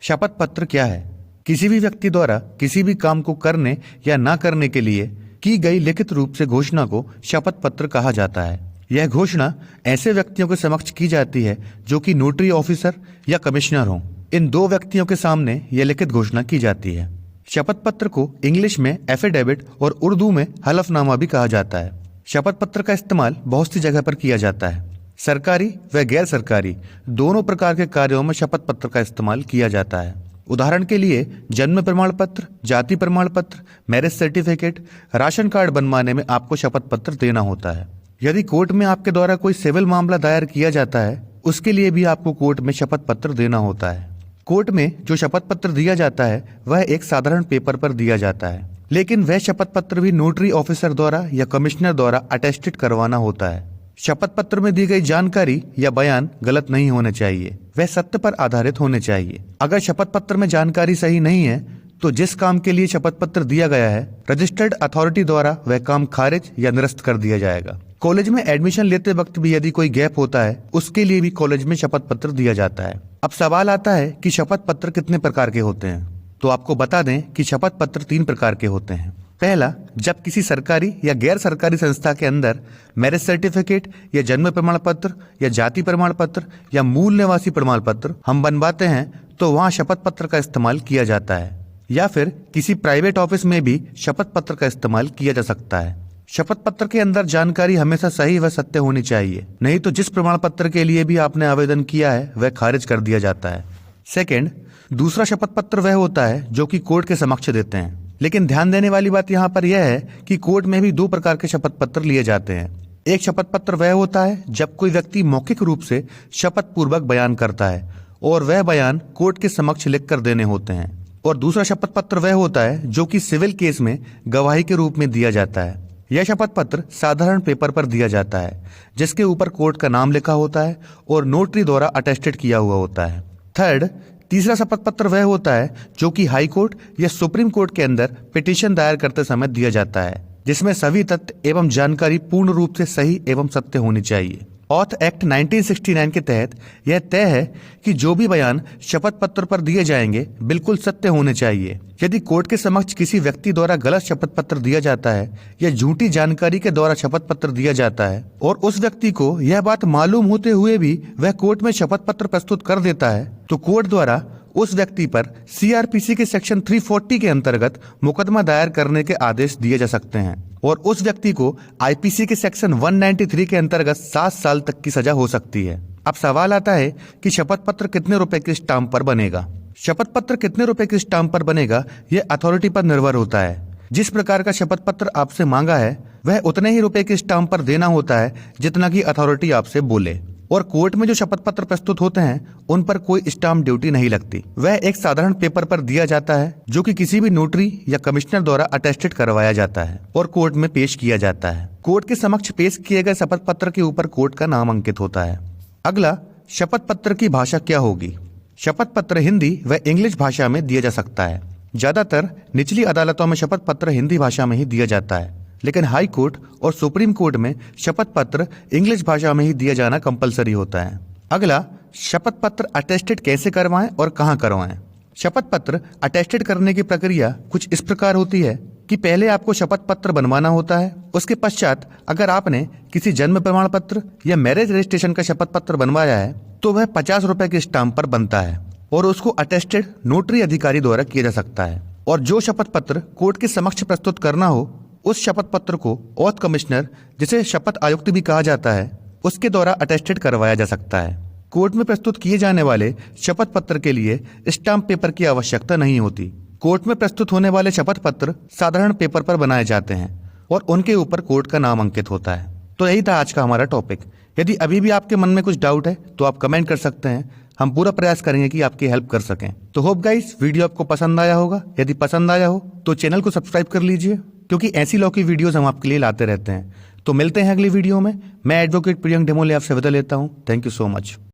शपथ पत्र क्या है? किसी भी व्यक्ति द्वारा किसी भी काम को करने या ना करने के लिए की गई लिखित रूप से घोषणा को शपथ पत्र कहा जाता है। यह घोषणा ऐसे व्यक्तियों के समक्ष की जाती है जो कि नोटरी ऑफिसर या कमिश्नर हों। इन दो व्यक्तियों के सामने यह लिखित घोषणा की जाती है। शपथ पत्र को इंग्लिश में एफिडेविट और उर्दू में हलफनामा भी कहा जाता है। शपथ पत्र का इस्तेमाल बहुत सी जगह पर किया जाता है। सरकारी व गैर सरकारी दोनों प्रकार के कार्यों में शपथ पत्र का इस्तेमाल किया जाता है। उदाहरण के लिए जन्म प्रमाण पत्र, जाति प्रमाण पत्र, मैरिज सर्टिफिकेट, राशन कार्ड बनवाने में आपको शपथ पत्र देना होता है। यदि कोर्ट में आपके द्वारा कोई सिविल मामला दायर किया जाता है, उसके लिए भी आपको कोर्ट में शपथ पत्र देना होता है। कोर्ट में जो शपथ पत्र दिया जाता है वह एक साधारण पेपर पर दिया जाता है, लेकिन वह शपथ पत्र भी नोटरी ऑफिसर द्वारा या कमिश्नर द्वारा अटेस्टेड करवाना होता है। शपथ पत्र में दी गई जानकारी या बयान गलत नहीं होने चाहिए, वह सत्य पर आधारित होने चाहिए। अगर शपथ पत्र में जानकारी सही नहीं है तो जिस काम के लिए शपथ पत्र दिया गया है, रजिस्टर्ड अथॉरिटी द्वारा वह काम खारिज या निरस्त कर दिया जाएगा। कॉलेज में एडमिशन लेते वक्त भी यदि कोई गैप होता है, उसके लिए भी कॉलेज में शपथ पत्र दिया जाता है। अब सवाल आता है कि शपथ पत्र कितने प्रकार के होते हैं, तो आपको बता दें कि शपथ पत्र 3 प्रकार के होते हैं। पहला, जब किसी सरकारी या गैर सरकारी संस्था के अंदर मैरिज सर्टिफिकेट या जन्म प्रमाण पत्र या जाति प्रमाण पत्र या मूल निवासी प्रमाण पत्र हम बनवाते हैं तो वहां शपथ पत्र का इस्तेमाल किया जाता है। या फिर किसी प्राइवेट ऑफिस में भी शपथ पत्र का इस्तेमाल किया जा सकता है। शपथ पत्र के अंदर जानकारी हमेशा सही व सत्य होनी चाहिए, नहीं तो जिस प्रमाण पत्र के लिए भी आपने आवेदन किया है वह खारिज कर दिया जाता है। सेकेंड, दूसरा शपथ पत्र वह होता है जो कि कोर्ट के समक्ष देते हैं। लेकिन ध्यान देने वाली बात यहाँ पर यह है कि कोर्ट में भी 2 प्रकार के शपथ पत्र लिए जाते हैं। एक शपथ पत्र वह होता है जब कोई व्यक्ति मौखिक रूप से शपथ पूर्वक बयान करता है और वह बयान कोर्ट के समक्ष लिख कर देने होते हैं। और दूसरा शपथ पत्र वह होता है जो कि सिविल केस में गवाही के रूप में दिया जाता है। यह शपथ पत्र साधारण पेपर पर दिया जाता है जिसके ऊपर कोर्ट का नाम लिखा होता है और नोटरी द्वारा अटेस्टेड किया हुआ होता है। थर्ड, तीसरा शपथ पत्र वह होता है जो कि हाई कोर्ट या सुप्रीम कोर्ट के अंदर पिटीशन दायर करते समय दिया जाता है, जिसमें सभी तथ्य एवं जानकारी पूर्ण रूप से सही एवं सत्य होनी चाहिए। ऑथ एक्ट 1969 के तहत यह तय है कि जो भी बयान शपथ पत्र पर दिए जाएंगे बिल्कुल सत्य होने चाहिए। यदि कोर्ट के समक्ष किसी व्यक्ति द्वारा गलत शपथ पत्र दिया जाता है या झूठी जानकारी के द्वारा शपथ पत्र दिया जाता है और उस व्यक्ति को यह बात मालूम होते हुए भी वह कोर्ट में शपथ पत्र प्रस्तुत कर देता है, तो कोर्ट द्वारा उस व्यक्ति पर सीआरपीसी के सेक्शन 340 के अंतर्गत मुकदमा दायर करने के आदेश दिए जा सकते हैं और उस व्यक्ति को आईपीसी के सेक्शन 193 के अंतर्गत 7 साल तक की सजा हो सकती है। अब सवाल आता है कि शपथ पत्र कितने रुपए के स्टाम्प पर बनेगा। शपथ पत्र कितने रुपए के स्टाम्प पर बनेगा यह अथॉरिटी पर निर्भर होता है। जिस प्रकार का शपथ पत्र आपसे मांगा है वह उतने ही रुपए के स्टाम्प पर देना होता है जितना की अथॉरिटी आपसे बोले। और कोर्ट में जो शपथ पत्र प्रस्तुत होते हैं उन पर कोई स्टाम्प ड्यूटी नहीं लगती। वह एक साधारण पेपर पर दिया जाता है जो कि किसी भी नोटरी या कमिश्नर द्वारा अटेस्टेड करवाया जाता है और कोर्ट में पेश किया जाता है। कोर्ट के समक्ष पेश किए गए शपथ पत्र के ऊपर कोर्ट का नाम अंकित होता है। अगला, शपथ पत्र की भाषा क्या होगी। शपथ पत्र हिंदी व इंग्लिश भाषा में दिया जा सकता है। ज्यादातर निचली अदालतों में शपथ पत्र हिंदी भाषा में ही दिया जाता है, लेकिन हाई कोर्ट और सुप्रीम कोर्ट में शपथ पत्र इंग्लिश भाषा में ही दिया जाना कंपलसरी होता है। अगला, शपथ पत्र अटेस्टेड कैसे करवाएं और कहां करवाएं। शपथ पत्र अटेस्टेड करने की प्रक्रिया कुछ इस प्रकार होती है कि पहले आपको शपथ पत्र बनवाना होता है। उसके पश्चात अगर आपने किसी जन्म प्रमाण पत्र या मैरिज रजिस्ट्रेशन का शपथ पत्र बनवाया है तो वह 50 रुपए के स्टाम्प पर बनता है और उसको अटेस्टेड नोटरी अधिकारी द्वारा किया जा सकता है। और जो शपथ पत्र कोर्ट के समक्ष प्रस्तुत करना हो उस शपथ पत्र को ऑथ कमिश्नर, जिसे शपथ आयुक्त भी कहा जाता है, उसके द्वारा अटेस्टेड करवाया जा सकता है। कोर्ट में प्रस्तुत किए जाने वाले शपथ पत्र के लिए स्टाम्प पेपर की आवश्यकता नहीं होती। कोर्ट में प्रस्तुत होने वाले शपथ पत्र साधारण पेपर पर बनाए जाते हैं और उनके ऊपर कोर्ट का नाम अंकित होता है। तो यही था आज का हमारा टॉपिक। यदि अभी भी आपके मन में कुछ डाउट है तो आप कमेंट कर सकते हैं, हम पूरा प्रयास करेंगे कि आपकी हेल्प कर सकें। तो होप गाइस वीडियो आपको पसंद आया होगा। यदि पसंद आया हो तो चैनल को सब्सक्राइब कर लीजिए, क्योंकि ऐसी लॉ की वीडियोस हम आपके लिए लाते रहते हैं। तो मिलते हैं अगली वीडियो में। मैं एडवोकेट प्रियंक डेमोले आपसे विदा लेता हूँ। Thank you so much.